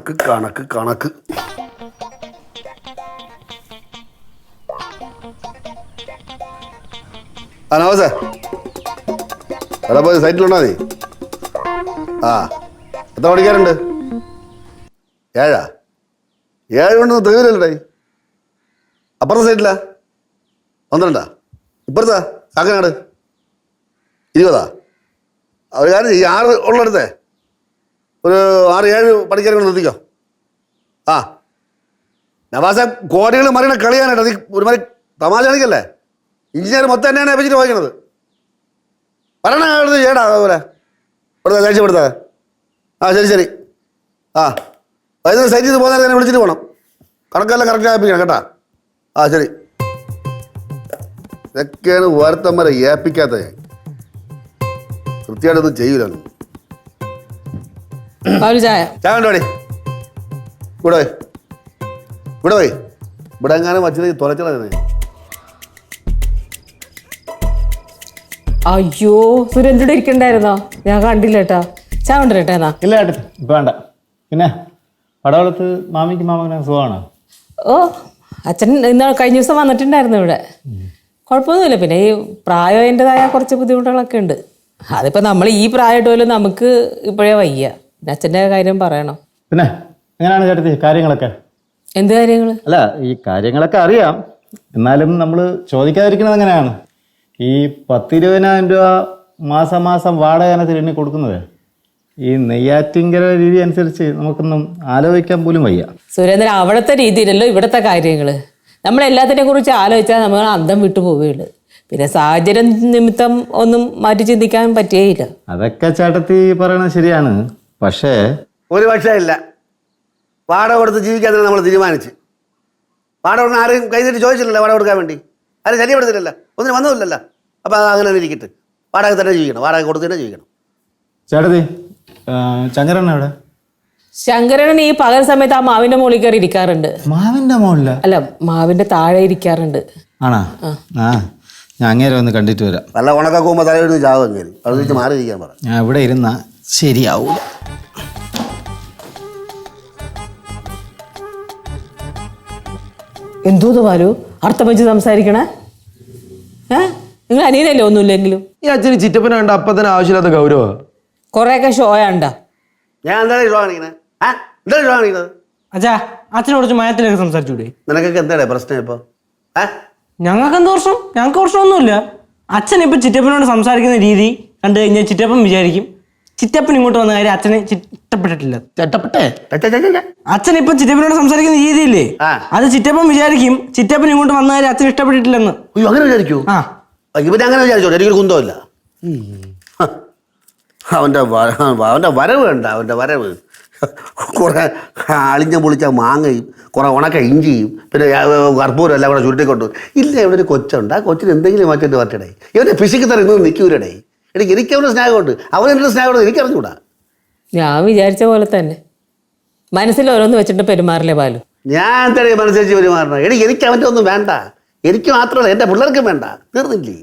കണക്ക്. നമസ്തേ. എവിടെ പോയി സൈറ്റിലുണ്ടോ നീ? ആ, എത്ര പഠിക്കാറുണ്ട്? 7 കൊണ്ടൊന്നും തികയില്ലല്ലേ? അപ്പുറത്തെ സൈറ്റിലാ 12? ഇപ്പുറത്താ കാക്കനാട് 20? ഒരു കാര്യം ഈ 6 ഉള്ളടുത്തേ ഒരു 6-7 പഠിക്കാരെ കൊണ്ട് നിർത്തിക്കോ. ആ നവാസ കോടികൾ മറിയണ കളിയാനായിട്ട് അത് ഒരുമാതിരി തമാശ കളിക്കല്ലേ. എഞ്ചിനീയർ മൊത്തം തന്നെയാണ് ഏൽപ്പിച്ചിട്ട് വായിക്കണത്. പറയണ ചേടാ അതുപോലെ ഇവിടുത്തെ കാഴ്ചപ്പെടുത്താതെ. ആ ശരി. ആ വൈകുന്നേരം സൈറ്റിൽ നിന്ന് പോകുന്നേരം തന്നെ വിളിച്ചിട്ട് പോകണം. കണക്കെല്ലാം കറക്റ്റ് ഏൽപ്പിക്കണം കേട്ടാ. ആ ശരി. ഇതൊക്കെയാണ് വാർത്തന്മാരെ ഏൽപ്പിക്കാത്ത. ഞാൻ കൃത്യമായിട്ടൊന്നും ചെയ്യൂല. ചായ വേണ്ടോടി. ഇവിടെ പോയി ഇവിടെ എങ്ങാനും വച്ചത് തുറച്ചളെ. അയ്യോ സുരേന്ദ്രൻ ഇരിക്കണ്ടായിരുന്നോ? ഞാൻ കണ്ടില്ല കേട്ടാ. ചായ കൊണ്ടുവരട്ടേന്നാ? ഇല്ല ഏട്ടൻ ഇപ്പൊ വേണ്ട. പിന്നെ പടവലത്ത് മാമന് സുഖമാണോ? ഓ അച്ഛൻ ഇന്ന് കഴിഞ്ഞ ദിവസം വന്നിട്ടുണ്ടായിരുന്നു ഇവിടെ. കുഴപ്പമൊന്നുമില്ല. പിന്നെ ഈ പ്രായത്തിൻ്റെതായ കുറച്ച് ബുദ്ധിമുട്ടുകളൊക്കെ ഉണ്ട്. അതിപ്പോൾ നമ്മൾ ഈ പ്രായമായിട്ട് പോലും നമുക്ക് ഇപ്പോഴേ വയ്യ. പിന്നെ അച്ഛൻ്റെ കാര്യം പറയണം. പിന്നെ എങ്ങനെയാണ് ചേട്ടത്തി കാര്യങ്ങളൊക്കെ? എന്ത് കാര്യങ്ങൾ? അല്ല ഈ കാര്യങ്ങളൊക്കെ അറിയാം, എന്നാലും നമ്മൾ ചോദിക്കാതിരിക്കുന്നത് എങ്ങനെയാണ്? ഈ 10-20,000 രൂപ മാസം വാടകനത്തിൽ എണ്ണി കൊടുക്കുന്നത് ഈ നെയ്യാറ്റിങ്കര രീതി അനുസരിച്ച് നമുക്കൊന്നും ആലോചിക്കാൻ പോലും വയ്യ. സുരേന്ദ്രൻ, അവിടുത്തെ രീതിയിലല്ലോ ഇവിടുത്തെ കാര്യങ്ങൾ. നമ്മളെല്ലാത്തിനെ കുറിച്ച് ആലോചിച്ചാൽ നമ്മൾ അന്തം വിട്ടു പോവുകയുള്ളു. പിന്നെ സാഹചര്യം നിമിത്തം ഒന്നും മാറ്റി ചിന്തിക്കാൻ പറ്റുകയില്ല. അതൊക്കെ ചേട്ടത്തി പറയണത് ശരിയാണ്. പക്ഷേ ഒരു പക്ഷേ ഇല്ല. വാടക കൊടുത്ത് ജീവിക്കാൻ തന്നെ നമ്മൾ തീരുമാനിച്ച്. വാടക കൊടുക്കാൻ ആരെയും കൈതട്ടി ചോദിച്ചില്ലല്ലോ. വാടക കൊടുക്കാൻ വേണ്ടി ആരും ശല്യപ്പെടുത്തില്ലല്ലോ, ഒന്നിനും വന്നതില്ലല്ലോ. അപ്പം അങ്ങനെ തന്നെ ഇരിക്കട്ടെ. വാടക തന്നെ ജീവിക്കണം, വാടക കൊടുത്ത് തന്നെ ജീവിക്കണം. ചേട്ടത്തി ശങ്കരൻ എവിടെ? ശങ്കരൻ ഈ പകൽ സമയത്ത് ആ മാവിന്റെ മുകളിൽ കയറി ഇരിക്കാറുണ്ട്. മാവിന്റെ മുകളില? അല്ല, മാവിന്റെ താഴെ ഇരിക്കാറുണ്ട്. ആണാ? ആ ഞാൻ അങ്ങേരെ ഒന്ന് കണ്ടിട്ട് വരാം. നല്ല ഉണക്കാക്കുമ്പോൾ തലയിടുന്ന് ചാവും അങ്ങേര്. അവിടെ വെച്ച് മാറിയിരിക്കാൻ പറ. ഞാൻ ഇവിടെ ഇരുന്ന ശരിയാവൂല. എന്തോന്ന് പാലു അർത്ഥം വെച്ച് സംസാരിക്കണേ? നിങ്ങൾ അനിയനല്ലേ ഒന്നുമില്ലെങ്കിലും? ഈ അച്ഛന് ചിറ്റപ്പന കണ്ട അപ്പൊ തന്നെ ആവശ്യമില്ലാത്ത ഗൗരവ. കൊറേയൊക്കെ ഷോയാണ്ടാ. ഞാൻ എന്താണ് ഷോ കാണിക്കണത്? എന്താണ് ഷോ കാണിക്കുന്നത്? അച്ഛാ അച്ഛനെ കുറച്ച് മയത്തിലൊക്കെ സംസാരിച്ചൂടെ? നിനക്കൊക്കെ എന്താണ് പ്രശ്നം ഇപ്പൊ? ഞങ്ങൾക്ക് എന്ത് പ്രശ്നം? ഞങ്ങൾക്ക് പ്രശ്നമൊന്നുമില്ല. അച്ഛൻ ഇപ്പൊ ചിറ്റപ്പനോട് സംസാരിക്കുന്ന രീതി കണ്ടു കഴിഞ്ഞാൽ ചിറ്റപ്പൻ വിചാരിക്കും ചിറ്റപ്പൻ ഇങ്ങോട്ട് വന്ന കാര്യം അച്ഛനെ ഇഷ്ടപ്പെട്ടിട്ടില്ല. അച്ഛൻ ഇപ്പൊ ചിറ്റപ്പനോട് സംസാരിക്കുന്ന രീതിയില്ലേ, അത് ചിറ്റപ്പൻ വിചാരിക്കും ചിറ്റപ്പൻ ഇങ്ങോട്ട് വന്ന കാര്യം അച്ഛൻ ഇഷ്ടപ്പെട്ടിട്ടില്ലെന്ന്. അയ്യോ അങ്ങനെ വിചാരിക്കൂ? ഇവര് അങ്ങനെ വിചാരിച്ചോ? എനിക്കൊരു കുന്തമില്ല. അവന്റെ വരവ് വേണ്ട. അവന്റെ വരവ് കുറെ അളിഞ്ഞ പൊളിച്ച മാങ്ങയും കുറെ ഉണക്ക ഇഞ്ചിയും പിന്നെ കർപ്പൂരം എല്ലാം കൂടെ ചുരുട്ടിക്കൊണ്ടു. ഇല്ല, ഇവിടെ ഒരു കൊച്ചുണ്ട്. ആ കൊച്ചിന് എന്തെങ്കിലും മാറ്റിട്ട് പറ്റടേ. ഇവന്റെ ഫിസിക്ക് തരം ഇന്നും നിൽക്കൂരടേ. എനിക്ക് അവൻ്റെ സ്നേഹമുണ്ട്, അവനെൻ്റെ സ്നേഹമുണ്ട്. എനിക്കറിഞ്ഞൂടാ. ഞാൻ വിചാരിച്ച പോലെ തന്നെ മനസ്സിൽ ഓരോന്ന് വെച്ചിട്ട് പെരുമാറില്ലേ പാലു? ഞാൻ തന്നെ മനസ്സരിച്ച് പെരുമാറണം. എനിക്ക് അവൻ്റെ ഒന്നും വേണ്ട. എനിക്ക് മാത്രമല്ല, എൻ്റെ പിള്ളേർക്കും വേണ്ട. തീർന്നില്ലേ?